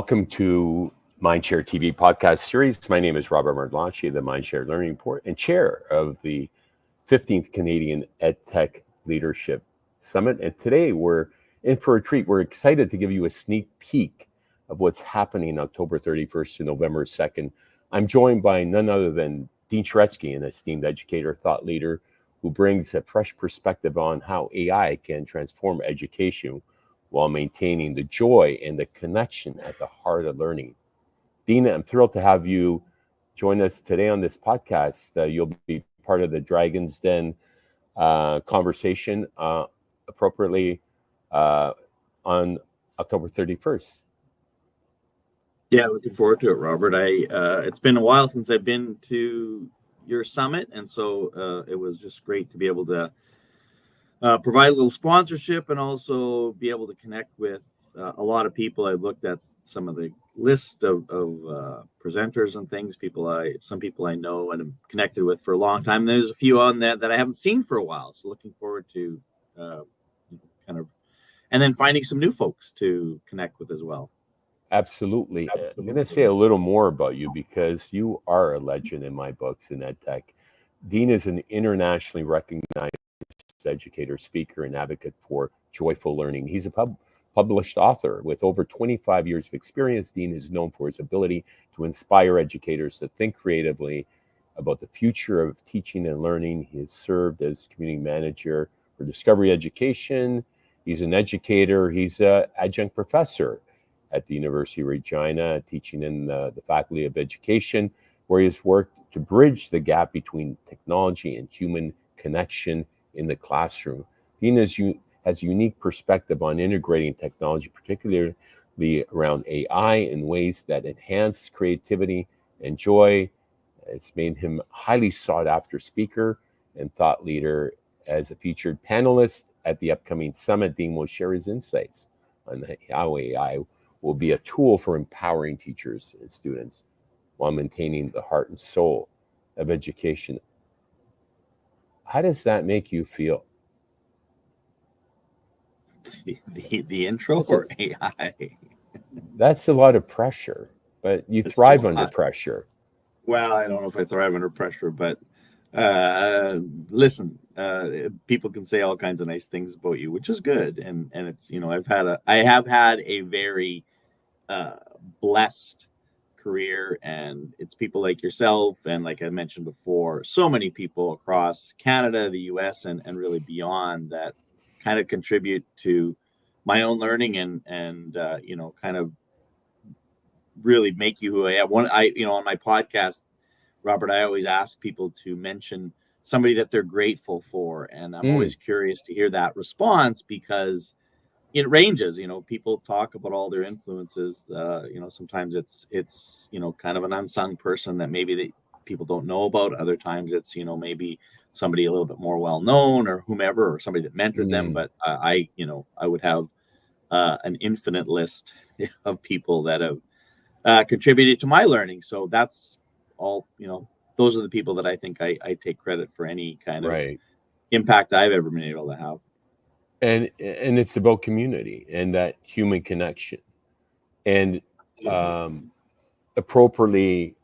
Welcome to MindShareTV Podcast Series. My name is Robert Martellacci, the MindShare Learning Report and chair of the 15th Canadian EdTech Leadership Summit. And today we're in for a treat. We're excited to give you a sneak peek of what's happening October 31st to November 2nd. I'm joined by none other than Dean Shareski, an esteemed educator, thought leader, who brings a fresh perspective on how AI can transform education while maintaining the joy and the connection at the heart of learning. Dean, I'm thrilled to have you join us today on this podcast. You'll be part of the Dragon's Den conversation appropriately on October 31st. Yeah, looking forward to it, Robert. It's been a while since I've been to your summit, and so it was just great to be able to provide a little sponsorship and also be able to connect with a lot of people. I've looked at some of the list of presenters and things, some people I know and am connected with for a long time. There's a few on that I haven't seen for a while. So looking forward to and then finding some new folks to connect with as well. Absolutely. I'm going to say a little more about you because you are a legend in my books in EdTech. Dean is an internationally recognized educator, speaker, and advocate for joyful learning. He's a published author with over 25 years of experience. Dean is known for his ability to inspire educators to think creatively about the future of teaching and learning. He has served as community manager for Discovery Education. He's an educator. He's an adjunct professor at the University of Regina, teaching in the Faculty of Education, where he has worked to bridge the gap between technology and human connection in the classroom. Dean has unique perspective on integrating technology, particularly around AI, in ways that enhance creativity and joy. It's made him a highly sought after speaker and thought leader. As a featured panelist at the upcoming summit, Dean will share his insights on how AI will be a tool for empowering teachers and students while maintaining the heart and soul of education. How does that make you feel? The intro for AI? That's a lot of pressure, but you thrive under pressure. Well, I don't know if I thrive under pressure, but listen, people can say all kinds of nice things about you, which is good. And it's, I have had a very blessed career, and it's people like yourself and, like I mentioned before, so many people across Canada, the US, and really beyond that kind of contribute to my own learning and kind of really make you who I am. On my podcast, Robert, I always ask people to mention somebody that they're grateful for, and I'm always curious to hear that response because it ranges. People talk about all their influences. Sometimes it's kind of an unsung person that maybe people don't know about. Other times it's maybe somebody a little bit more well known or whomever, or somebody that mentored them. But I would have an infinite list of people that have contributed to my learning. So that's all. Those are the people that I think I take credit for any kind of impact I've ever been able to have. And it's about community and that human connection. And appropriately,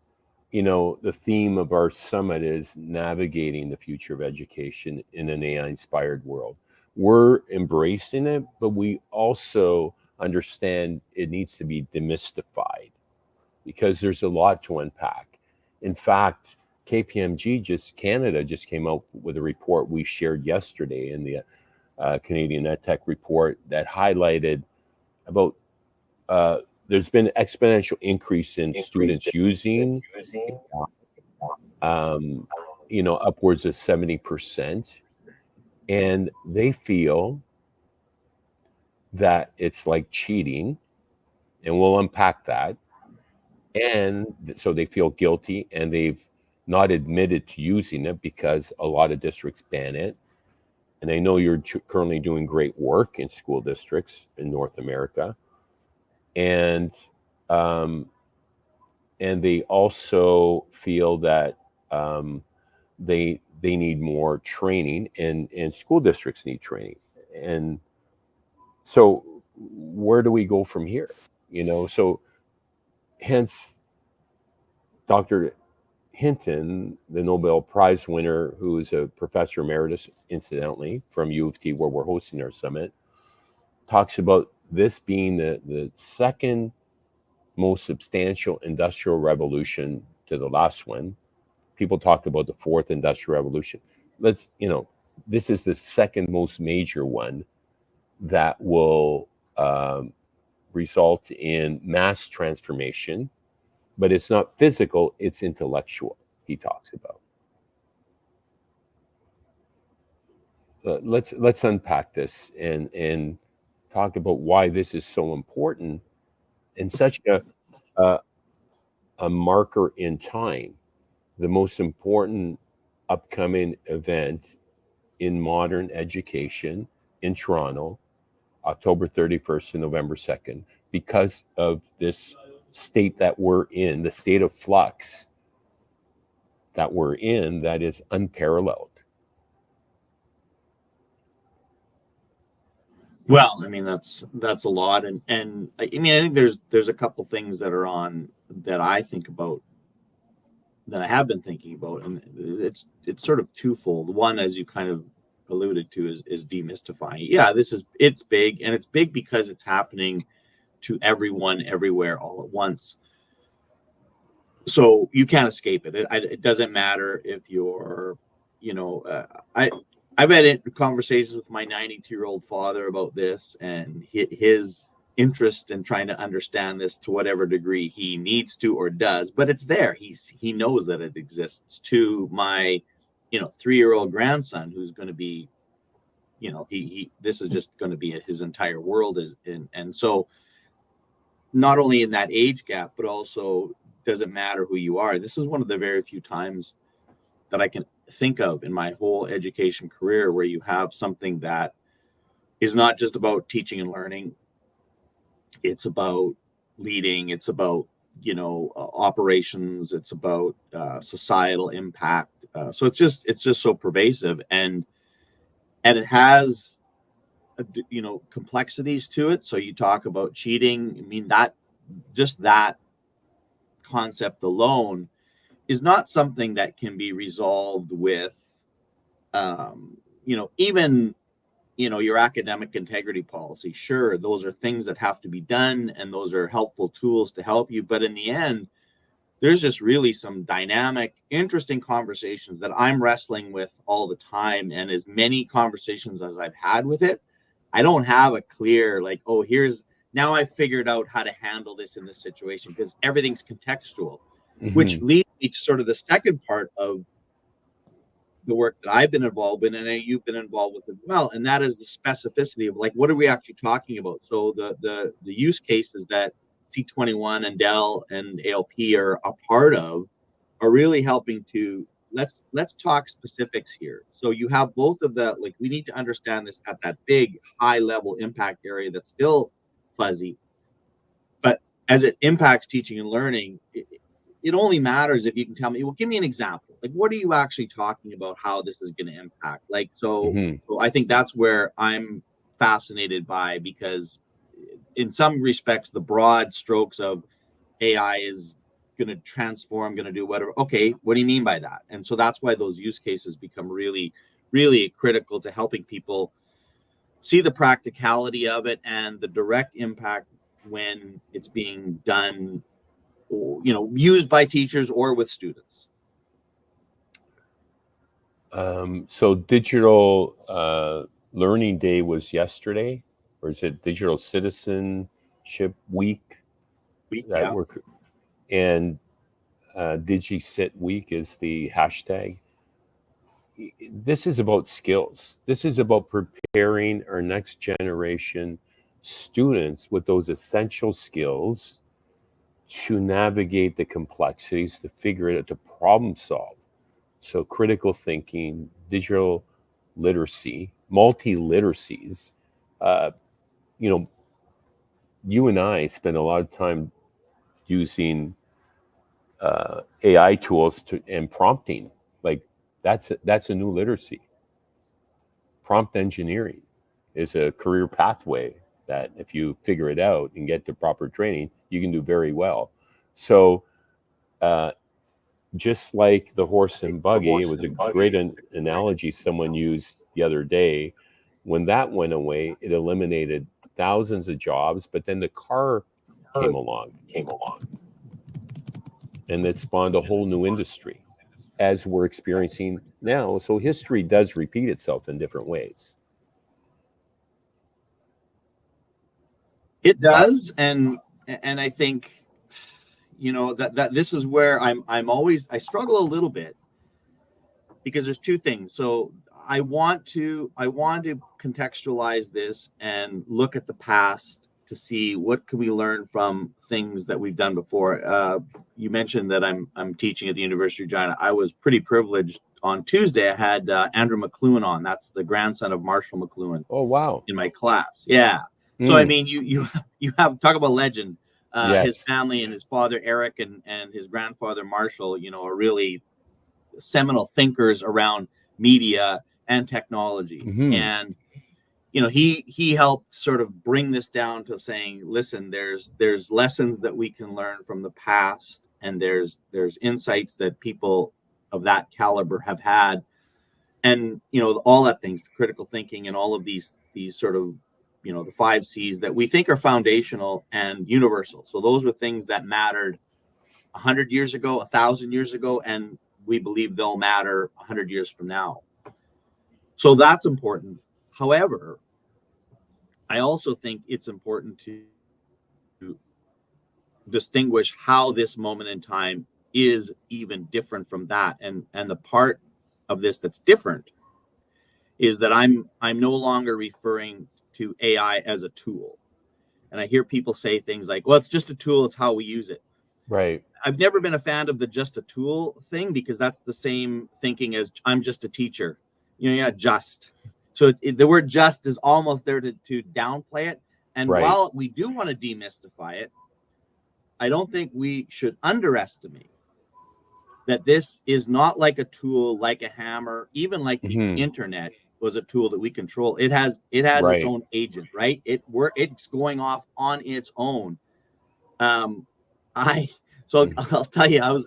the theme of our summit is navigating the future of education in an AI-inspired world. We're embracing it, but we also understand it needs to be demystified because there's a lot to unpack. In fact, KPMG Canada just came out with a report we shared yesterday in the Canadian EdTech report that highlighted about there's been an exponential increase in students using, upwards of 70%. And they feel that it's like cheating, and we'll unpack that. And so they feel guilty, and they've not admitted to using it because a lot of districts ban it. And I know you're currently doing great work in school districts in North America. And they also feel that they need more training, and school districts need training. And so where do we go from here? So Hence, Dr. Hinton, the Nobel Prize winner, who is a professor emeritus, incidentally, from U of T, where we're hosting our summit, talks about this being the second most substantial industrial revolution to the last one. People talk about the fourth industrial revolution. This is the second most major one that will result in mass transformation, but it's not physical, it's intellectual, he talks about. Let's unpack this and talk about why this is so important and such a marker in time. The most important upcoming event in modern education in Toronto, October 31st to November 2nd, because of this state that we're in, the state of flux that we're in, that is unparalleled. Well, I mean, that's a lot. And I mean, I think there's a couple things that are on that I think about, that I have been thinking about, and it's sort of twofold. One, as you kind of alluded to, is demystifying. Yeah, it's big, and it's big because it's happening to everyone, everywhere, all at once. So you can't escape it. It doesn't matter if you're, I've had conversations with my 92-year-old father about this, and his interest in trying to understand this to whatever degree he needs to or does, but it's there. He knows that it exists. To my 3-year-old grandson, who's going to be, this is just going to be his entire world, and so not only in that age gap, but also doesn't matter who you are. This is one of the very few times that I can think of in my whole education career where you have something that is not just about teaching and learning. It's about leading. It's about, operations. It's about societal impact. So it's just so pervasive, and it has, complexities to it. So you talk about cheating. I mean, that concept alone is not something that can be resolved with, even, your academic integrity policy. Sure, those are things that have to be done, and those are helpful tools to help you. But in the end, there's just really some dynamic, interesting conversations that I'm wrestling with all the time. And as many conversations as I've had with it, I don't have a clear, now I've figured out how to handle this in this situation, because everything's contextual. Mm-hmm. Which leads me to sort of the second part of the work that I've been involved in, and you've been involved with as well, and that is the specificity of what are we actually talking about. So the use cases that C21 and Dell and ALP are a part of are really helping to let's talk specifics here. So you have both of the, we need to understand this at that big high level impact area that's still fuzzy, but as it impacts teaching and learning, it only matters if you can tell me, well, give me an example. What are you actually talking about, how this is going to impact? So I think that's where I'm fascinated by, because in some respects, the broad strokes of AI is going to transform, going to do whatever. Okay, what do you mean by that? And so that's why those use cases become really, really critical to helping people see the practicality of it and the direct impact when it's being done, used by teachers or with students. So Digital Learning Day was yesterday, or is it Digital Citizenship Week? Yeah. And DigiCit Week is the hashtag. This is about skills. This is about preparing our next generation students with those essential skills to navigate the complexities, to figure it out, to problem solve. So critical thinking, digital literacy, multi-literacies. You and I spend a lot of time using AI tools and prompting. That's a new literacy. Prompt engineering is a career pathway that if you figure it out and get the proper training, you can do very well. So just like the horse and buggy, it was a great analogy someone used the other day. When that went away, it eliminated thousands of jobs, but then the car came along, and it spawned a whole new industry, as we're experiencing now. So history does repeat itself in different ways. It does, and I think, you know, that this is where I struggle a little bit, because there's two things. So I want to contextualize this and look at the past to see what can we learn from things that we've done before. You mentioned that I'm teaching at the University of Regina. I was pretty privileged. On Tuesday, I had Andrew McLuhan on. That's the grandson of Marshall McLuhan. Oh, wow. In my class. Yeah. So, I mean, you have, talk about legend. Yes. His family and his father, Eric, and his grandfather, Marshall, you know, are really seminal thinkers around media and technology. And, you know, he helped sort of bring this down to saying, listen, there's lessons that we can learn from the past, and there's insights that people of that caliber have had. And, you know, all that things, critical thinking and all of these sort of, you know, the 5 C's that we think are foundational and universal. So those were things that mattered 100 years ago, 1,000 years ago, and we believe they'll matter 100 years from now. So that's important. However, I also think it's important to distinguish how this moment in time is even different from that. And the part of this that's different is that I'm no longer referring to AI as a tool. And I hear people say things like, well, it's just a tool, it's how we use it. Right. I've never been a fan of the just a tool thing, because that's the same thinking as I'm just a teacher. You know, you're not just. So the word just is almost there to downplay it. And while we do want to demystify it, I don't think we should underestimate that this is not like a tool, like a hammer, even like the internet was a tool that we control. It has its own agent, right? It's going off on its own. So I'll tell you, I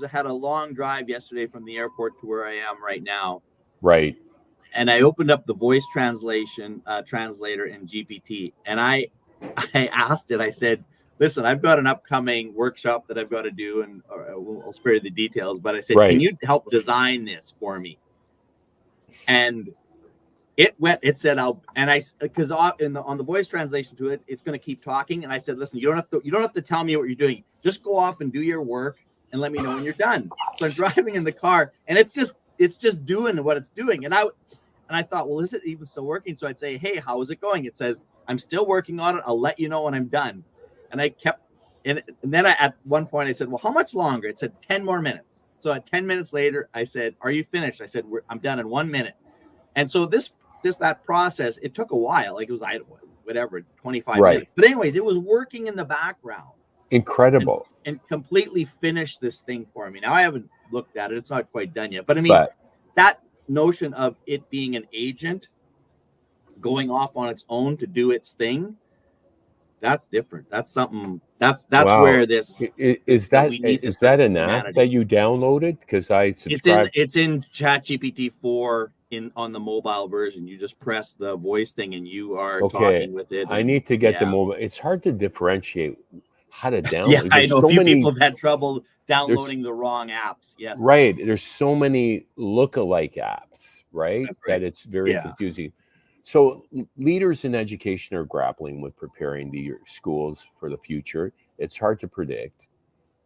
had a long drive yesterday from the airport to where I am right now. Right. And I opened up the voice translator in GPT, and I asked it. I said, listen, I've got an upcoming workshop that I've got to do, and I'll spare you the details, but I said, can you help design this for me? And it said, because on the voice translation to it, it's going to keep talking. And I said, listen, you don't have to tell me what you're doing. Just go off and do your work and let me know when you're done. So I'm driving in the car, and it's just doing what it's doing. And I thought, well, is it even still working? So I'd say, hey, how is it going? It says, I'm still working on it. I'll let you know when I'm done. And I kept, and then at one point I said, well, how much longer? It said 10 more minutes. So at 10 minutes later, I said, are you finished? I said, I'm done in 1 minute. And so that process, it took a while. Like it was, 25 minutes. But anyways, it was working in the background. Incredible. And completely finished this thing for me. Now I haven't looked at it. It's not quite done yet. But I mean, that notion of it being an agent going off on its own to do its thing, that's different. That's something. That's where this is that an app that you downloaded? Because I subscribed. It's in ChatGPT 4 on the mobile version. You just press the voice thing and you are talking with it. I need to get the mobile. It's hard to differentiate how to download. Yeah, I know. A few people have had trouble downloading the wrong apps. Yes. Right. There's so many lookalike apps, right? That it's very confusing. So leaders in education are grappling with preparing the schools for the future. It's hard to predict.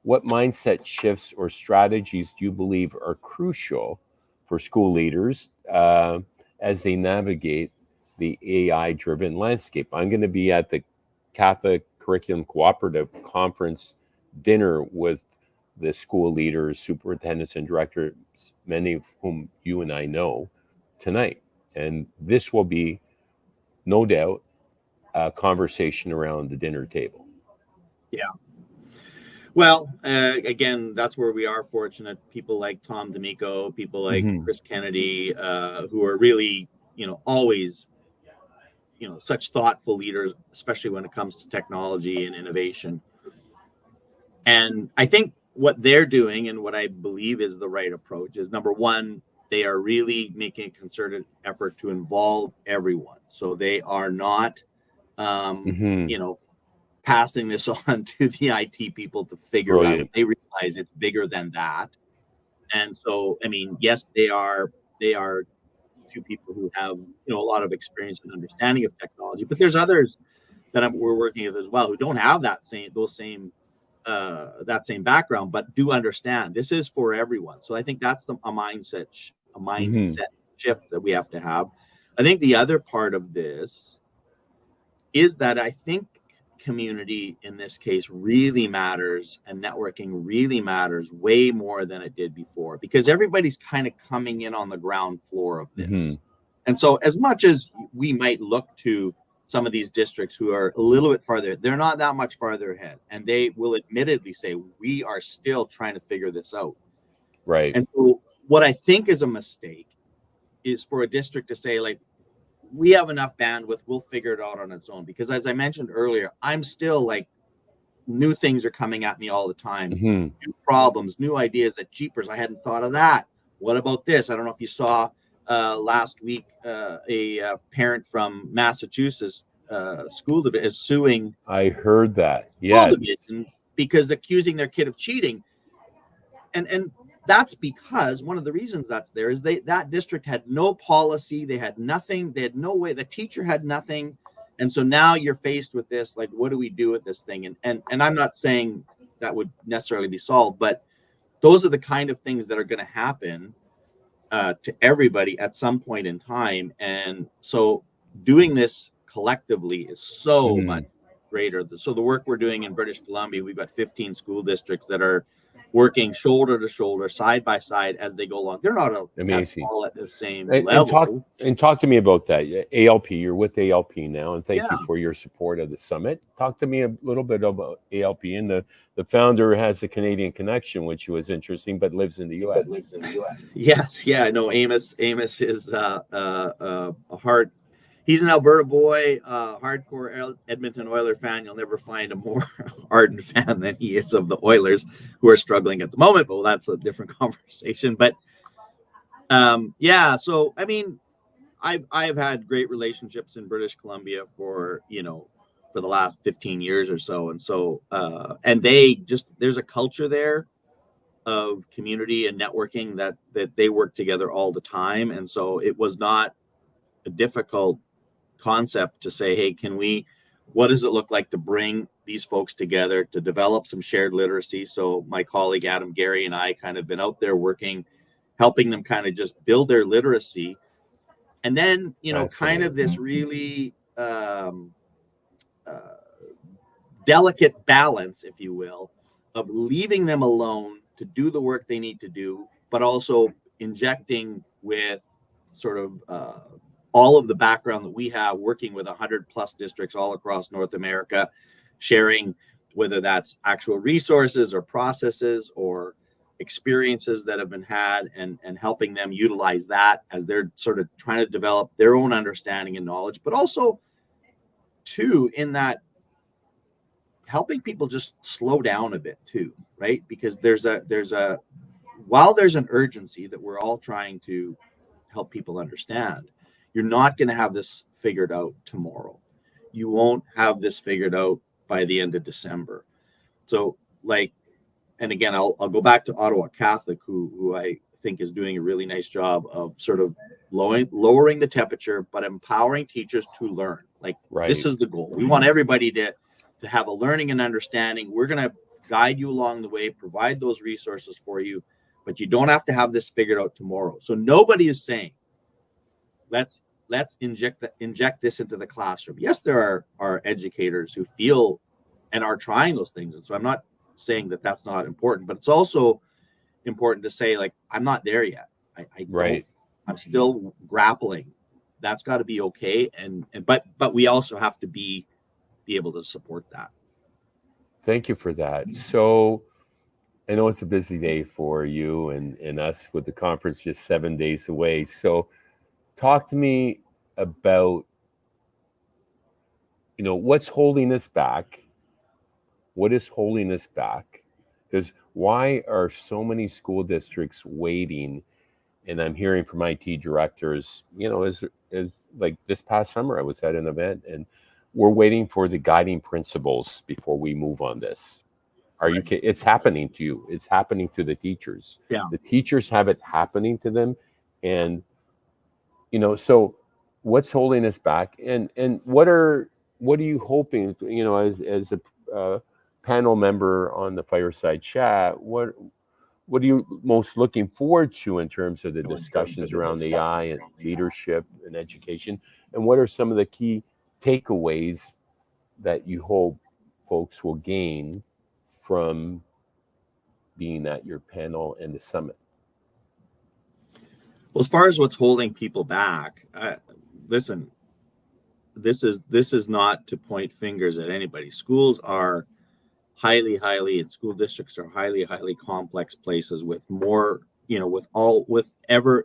What mindset shifts or strategies do you believe are crucial for school leaders as they navigate the AI-driven landscape? I'm going to be at the Catholic Curriculum Cooperative Conference dinner with the school leaders, superintendents, and directors, many of whom you and I know, tonight. And this will be, no doubt, a conversation around the dinner table. Yeah. Well, again, that's where we are fortunate. People like Tom D'Amico, people like Chris Kennedy, who are really, always, such thoughtful leaders, especially when it comes to technology and innovation. And I think what they're doing and what I believe is the right approach is, number one, they are really making a concerted effort to involve everyone. So they are not, passing this on to the IT people to figure out. They realize it's bigger than that. And so, I mean, yes, they are two people who have, a lot of experience and understanding of technology, but there's others that we're working with as well who don't have that same background, but do understand this is for everyone. So I think that's a mindset shift that we have to have. I think the other part of this is that I think community in this case really matters, and networking really matters way more than it did before, because everybody's kind of coming in on the ground floor of this. And so as much as we might look to some of these districts who are a little bit farther, they're not that much farther ahead, and they will admittedly say we are still trying to figure this out. Right. And so what I think is a mistake is for a district to say, like, we have enough bandwidth, we'll figure it out on its own. Because as I mentioned earlier, I'm still like, new things are coming at me all the time, new problems, new ideas that jeepers, I hadn't thought of that. What about this? I don't know if you saw last week, a parent from Massachusetts school division is suing. I heard that. Yes. Because accusing their kid of cheating. And that's because one of the reasons that's there is that district had no policy. They had nothing. They had no way. The teacher had nothing. And so now you're faced with this, like, what do we do with this thing? And I'm not saying that would necessarily be solved, but those are the kind of things that are going to happen to everybody at some point in time. And so doing this collectively is so much greater. So the work we're doing in British Columbia, we've got 15 school districts that are working shoulder to shoulder, side by side as they go along. They're not all at the same level. And talk to me about that. ALP, you're with ALP now, and thank you for your support of the summit. Talk to me a little bit about ALP. And the founder has a Canadian connection, which was interesting, but lives in the U.S. Yes, yeah, I know. Amos is a hard. He's an Alberta boy, hardcore Edmonton Oiler fan. You'll never find a more ardent fan than he is of the Oilers, who are struggling at the moment. But that's a different conversation. But so I mean, I've had great relationships in British Columbia for the last 15 years or so, and so and there's a culture there of community and networking that they work together all the time, and so it was not a difficult concept to say, hey, what does it look like to bring these folks together to develop some shared literacy? So my colleague Adam Gary and I kind of been out there working, helping them kind of just build their literacy. And then, kind of this really delicate balance, if you will, of leaving them alone to do the work they need to do, but also injecting with sort of all of the background that we have working with 100+ districts all across North America, sharing whether that's actual resources or processes or experiences that have been had, and helping them utilize that as they're sort of trying to develop their own understanding and knowledge, but also too, in that helping people just slow down a bit too, right? Because while there's an urgency that we're all trying to help people understand, you're not going to have this figured out tomorrow. You won't have this figured out by the end of December. So and again, I'll go back to Ottawa Catholic, who I think is doing a really nice job of sort of lowering the temperature, but empowering teachers to learn. This is the goal. We want everybody to have a learning and understanding. We're going to guide you along the way, provide those resources for you, but you don't have to have this figured out tomorrow. So nobody is saying, let's inject this into the classroom. Yes, there are educators who feel and are trying those things. And so I'm not saying that that's not important, but it's also important to say, I'm not there yet. I'm still grappling. That's got to be okay. But we also have to be able to support that. Thank you for that. So I know it's a busy day for you and us with the conference just 7 days away. So talk to me about, what's holding us back? What is holding us back? Because why are so many school districts waiting? And I'm hearing from IT directors, as like this past summer, I was at an event and we're waiting for the guiding principles before we move on this. Are you kidding? It's happening to you. It's happening to the teachers. Yeah. The teachers have it happening to them. And, so what's holding us back? And what are you hoping, as a panel member on the Fireside Chat, what are you most looking forward to in terms of the discussions around AI and leadership and education? And what are some of the key takeaways that you hope folks will gain from being at your panel and the summit? Well, as far as what's holding people back, listen, this is not to point fingers at anybody. Schools are and school districts are highly complex places with more, with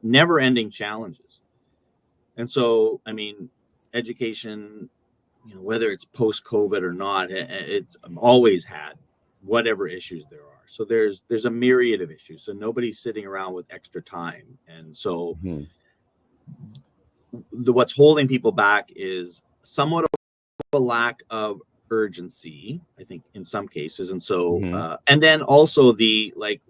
never-ending challenges. And so, I mean, education, whether it's post-COVID or not, it's always had whatever issues there are. So there's a myriad of issues. So nobody's sitting around with extra time. And so what's holding people back is somewhat of a lack of urgency, I think, in some cases. And so and then also the like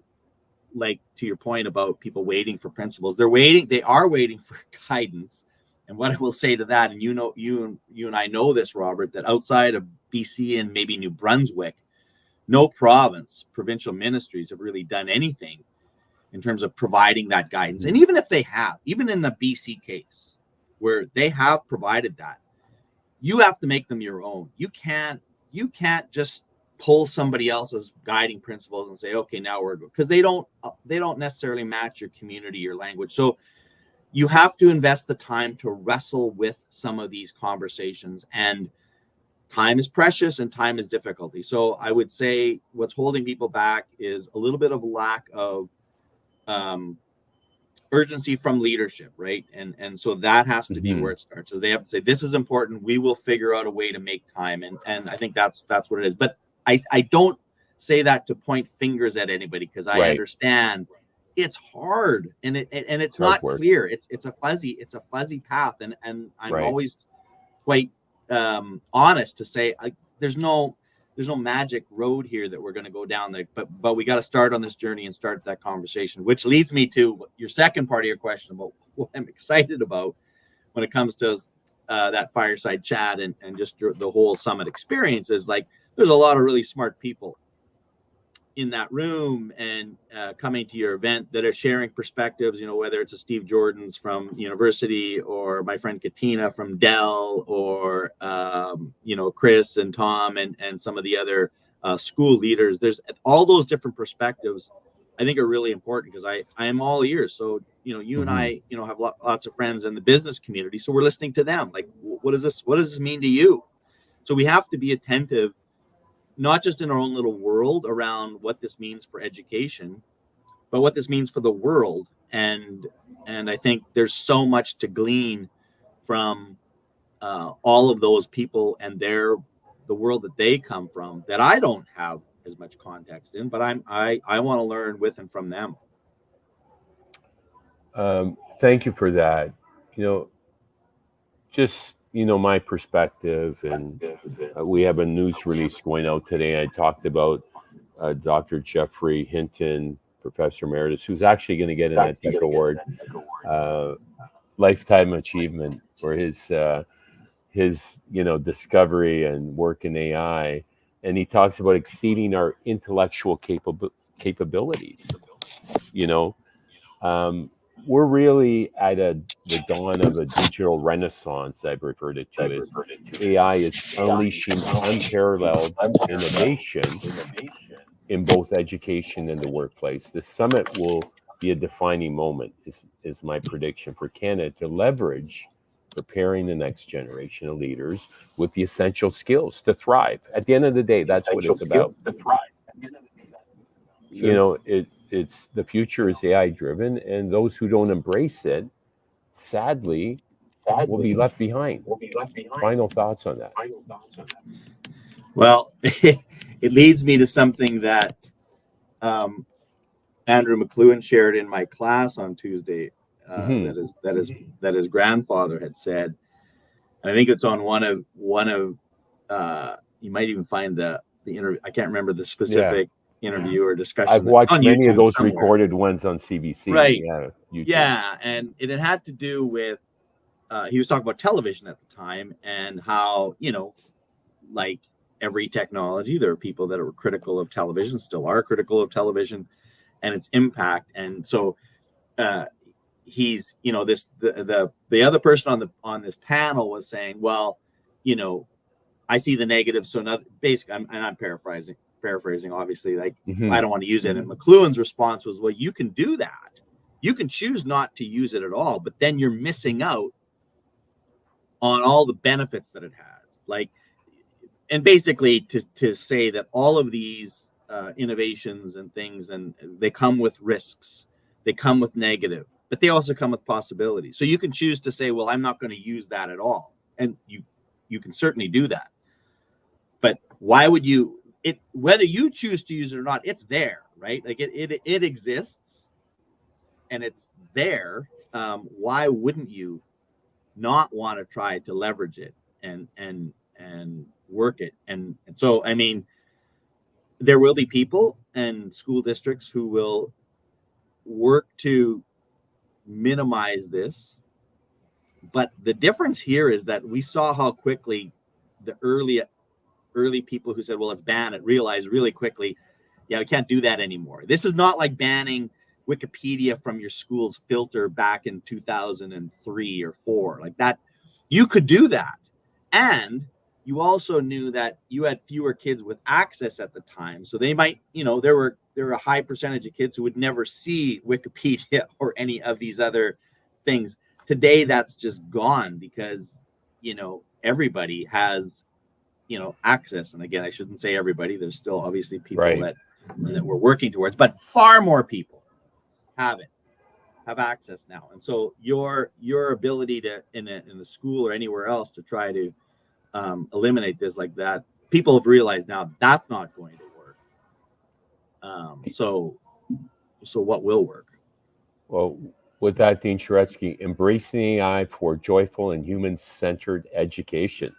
to your point about people waiting for principles, they are waiting for guidance. And what I will say to that, and you and I know this, Robert, that outside of BC and maybe New Brunswick, no provincial ministries have really done anything in terms of providing that guidance. And even if they have, even in the BC case where they have provided that, you have to make them your own. You can't just pull somebody else's guiding principles and say, okay, now we're good, because they don't necessarily match your community, your language. So you have to invest the time to wrestle with some of these conversations, and time is precious and time is difficulty. So I would say what's holding people back is a little bit of lack of urgency from leadership, right? And so that has to be where it starts. So they have to say, this is important. We will figure out a way to make time. And I think that's what it is. But I don't say that to point fingers at anybody, because I understand it's hard and it's not clear. It's a fuzzy path. And I'm always quite honest to say there's no magic road here that we're going to go down there, but we got to start on this journey and start that conversation, which leads me to your second part of your question about what I'm excited about when it comes to that fireside chat and just the whole summit experience. Is like there's a lot of really smart people in that room and coming to your event that are sharing perspectives, whether it's a Steve Jordan's from university, or my friend Katina from Dell, or Chris and Tom and some of the other school leaders. There's all those different perspectives I think are really important, because I am all ears. So you and I have lots of friends in the business community, so we're listening to them. Like, what does this mean to you? So we have to be attentive, not just in our own little world around what this means for education, but what this means for the world. And I think there's so much to glean from all of those people and the world that they come from that I don't have as much context in, but I want to learn with and from them. Thank you for that. Just my perspective, and we have a news release going out today. I talked about Dr. Jeffrey Hinton, Professor Emeritus, who's actually going to get an EdTech Award, Lifetime Achievement, for his discovery and work in AI. And he talks about exceeding our intellectual capabilities. We're really at the dawn of a digital renaissance. I've referred it to as AI is unleashing unparalleled innovation in both education and the workplace. The summit will be a defining moment, is my prediction, for Canada to leverage preparing the next generation of leaders with the essential skills to thrive. At the end of the day, that's what it's about. It's the future is AI driven, and those who don't embrace it, sadly, will be left behind. Final thoughts on that? Well, it leads me to something that Andrew McLuhan shared in my class on Tuesday that his grandfather had said, and I think it's on one of you might even find the interview. I can't remember the specific interview or discussion. I've watched many YouTube of those somewhere. recorded ones on CBC. Right. Yeah. YouTube. Yeah. And it had to do with, he was talking about television at the time and how, like every technology, there are people that are critical of television, still are critical of television and its impact. And so he's, the other person on this panel was saying, well, I see the negative. So now basically, I'm paraphrasing obviously, like I don't want to use it. And McLuhan's response was, well, you can do that. You can choose not to use it at all, but then you're missing out on all the benefits that it has. Like, and basically to say that all of these innovations and things, and they come with risks, they come with negative, but they also come with possibilities. So you can choose to say, well, I'm not going to use that at all. And you can certainly do that. But why would you, whether you choose to use it or not, it's there, right? Like it exists and it's there. Why wouldn't you not want to try to leverage it and work it? And so, I mean, there will be people and school districts who will work to minimize this. But the difference here is that we saw how quickly the early people who said, well, let's ban it, realized really quickly, yeah, we can't do that anymore. This is not like banning Wikipedia from your school's filter back in 2003 or 4. Like that, you could do that. And you also knew that you had fewer kids with access at the time. So they might, there were a high percentage of kids who would never see Wikipedia or any of these other things. Today, that's just gone because, everybody has, access. And again, I shouldn't say everybody. There's still obviously people that we're working towards, but far more people have access now. And so your ability to, in the school or anywhere else, to try to eliminate this like that, people have realized now that's not going to work. So what will work? Well, with that, Dean Shareski, embracing AI for joyful and human-centered education.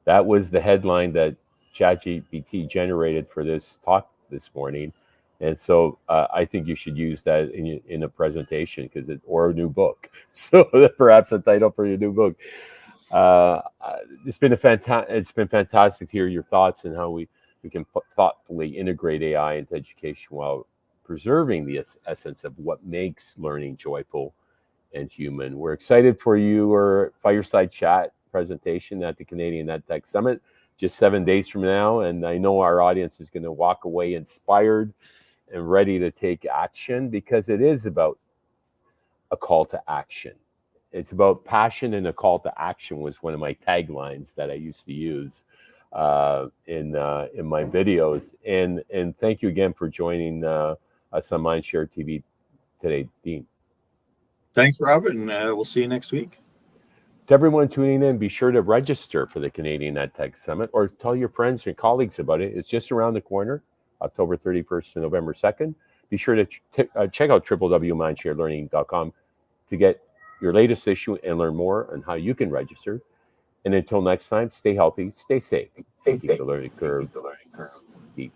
That was the headline that ChatGPT generated for this talk this morning. And so I think you should use that in a presentation or a new book. So perhaps a title for your new book. It's been fantastic to hear your thoughts and how we can thoughtfully integrate AI into education while preserving the essence of what makes learning joyful and human. We're excited for your fireside chat presentation at the Canadian EdTech Summit just 7 days from now. And I know our audience is going to walk away inspired and ready to take action, because it is about a call to action. It's about passion, and a call to action was one of my taglines that I used to use in my videos. And thank you again for joining us on MindShareTV today, Dean. Thanks, Robert, and we'll see you next week. To everyone tuning in, be sure to register for the Canadian EdTech Summit, or tell your friends and colleagues about it. It's just around the corner, October 31st to November 2nd. Be sure to check out www.mindsharelearning.com to get your latest issue and learn more on how you can register. And until next time, stay healthy, stay safe. Keep the learning curve steep.